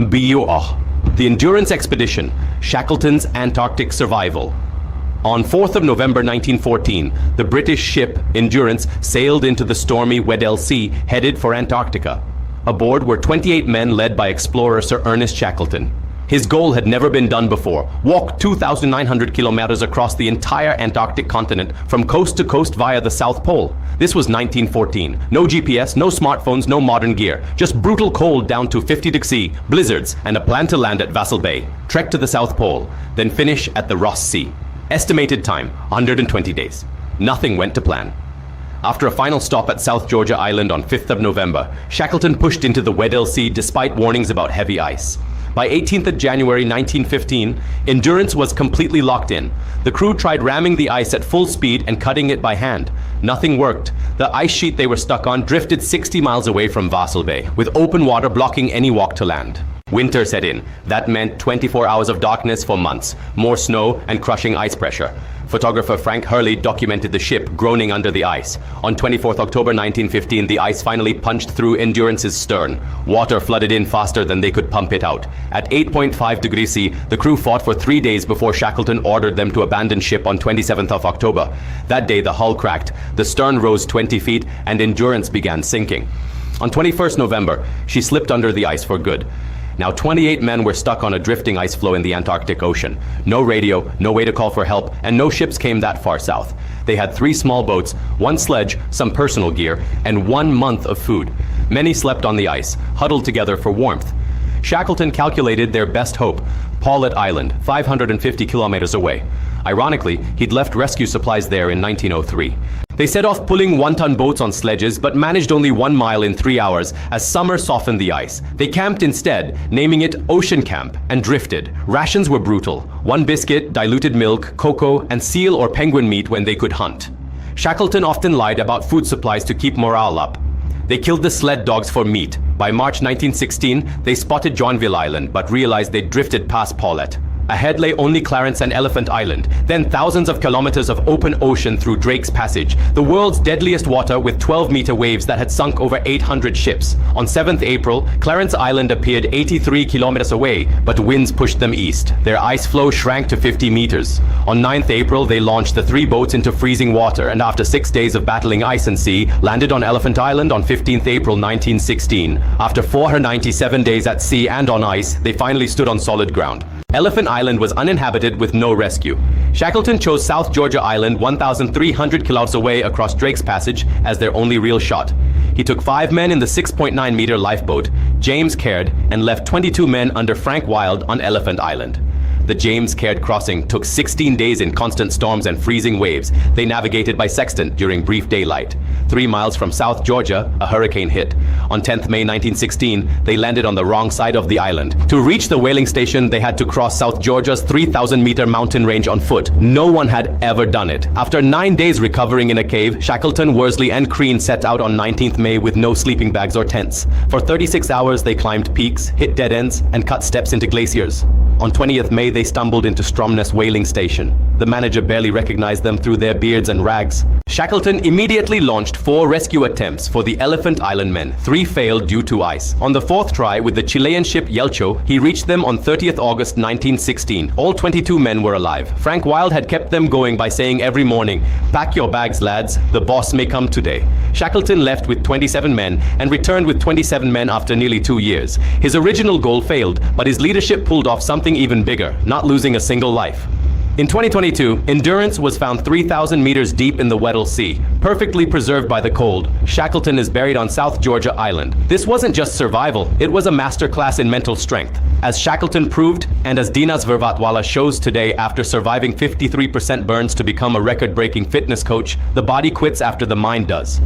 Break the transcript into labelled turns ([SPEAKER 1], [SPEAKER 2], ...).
[SPEAKER 1] BUO, the Endurance Expedition, Shackleton's Antarctic Survival. On 4th of November 1914, the British ship Endurance sailed into the stormy Weddell Sea, headed for Antarctica. Aboard were 28 men led by explorer Sir Ernest Shackleton. His goal had never been done before: walk 2,900 kilometers across the entire Antarctic continent from coast to coast via the South Pole. This was 1914. No GPS, no smartphones, no modern gear. Just brutal cold down to 50 degrees, blizzards, and a plan to land at Vassal Bay, trek to the South Pole, then finish at the Ross Sea. Estimated time, 120 days. Nothing went to plan. After a final stop at South Georgia Island on 5th of November, Shackleton pushed into the Weddell Sea despite warnings about heavy ice. By 18th of January 1915, Endurance was completely locked in. The crew tried ramming the ice at full speed and cutting it by hand. Nothing worked. The ice sheet they were stuck on drifted 60 miles away from Vassal Bay, with open water blocking any walk to land. Winter set in. That meant 24 hours of darkness for months, more snow and crushing ice pressure. Photographer Frank Hurley documented the ship groaning under the ice. On 24th October 1915, the ice finally punched through Endurance's stern. Water flooded in faster than they could pump it out. At 8.5 degrees C, the crew fought for 3 days before Shackleton ordered them to abandon ship on 27th of October. That day, the hull cracked, the stern rose 20 feet, and Endurance began sinking. On 21st November, she slipped under the ice for good. Now 28 men were stuck on a drifting ice floe in the Antarctic Ocean. No radio, no way to call for help, and no ships came that far south. They had 3 small boats, 1 sledge, some personal gear, and 1 month of food. Many slept on the ice, huddled together for warmth. Shackleton calculated their best hope: Paulet Island, 550 kilometers away. Ironically, he'd left rescue supplies there in 1903. They set off pulling 1-ton boats on sledges, but managed only 1 mile in 3 hours as summer softened the ice. They camped instead, naming it Ocean Camp, and drifted. Rations were brutal: 1 biscuit, diluted milk, cocoa, and seal or penguin meat when they could hunt. Shackleton often lied about food supplies to keep morale up. They killed the sled dogs for meat. By March 1916, they spotted Joinville Island, but realized they'd drifted past Paulet. Ahead lay only Clarence and Elephant Island, then thousands of kilometers of open ocean through Drake's Passage, the world's deadliest water with 12-meter waves that had sunk over 800 ships. On 7th April, Clarence Island appeared 83 kilometers away, but winds pushed them east. Their ice floe shrank to 50 meters. On 9th April, they launched the 3 boats into freezing water, and after 6 days of battling ice and sea, landed on Elephant Island on 15th April 1916. After 497 days at sea and on ice, they finally stood on solid ground. Elephant Island was uninhabited with no rescue. Shackleton chose South Georgia Island, 1,300 kilometers away across Drake's Passage, as their only real shot. He took 5 men in the 6.9-meter lifeboat, James Caird, and left 22 men under Frank Wild on Elephant Island. The James Caird crossing took 16 days in constant storms and freezing waves. They navigated by sextant during brief daylight. 3 miles from South Georgia, a hurricane hit. On 10th May 1916, they landed on the wrong side of the island. To reach the whaling station, they had to cross South Georgia's 3,000-meter mountain range on foot. No one had ever done it. After 9 days recovering in a cave, Shackleton, Worsley, and Crean set out on 19th May with no sleeping bags or tents. For 36 hours, they climbed peaks, hit dead ends, and cut steps into glaciers. On 20th May, they stumbled into Stromness whaling station. The manager barely recognized them through their beards and rags. Shackleton immediately launched 4 rescue attempts for the Elephant Island men. 3 failed due to ice. On the 4th try, with the Chilean ship Yelcho, he reached them on 30th August 1916. All 22 men were alive. Frank Wild had kept them going by saying every morning, "Pack your bags, lads, the boss may come today." Shackleton left with 27 men and returned with 27 men after nearly 2 years. His original goal failed, but his leadership pulled off something even bigger, not losing a single life. In 2022, Endurance was found 3,000 meters deep in the Weddell Sea, perfectly preserved by the cold. Shackleton is buried on South Georgia Island. This wasn't just survival, it was a masterclass in mental strength. As Shackleton proved, and as Dinas Vervatwala shows today, after surviving 53% burns to become a record-breaking fitness coach, the body quits after the mind does.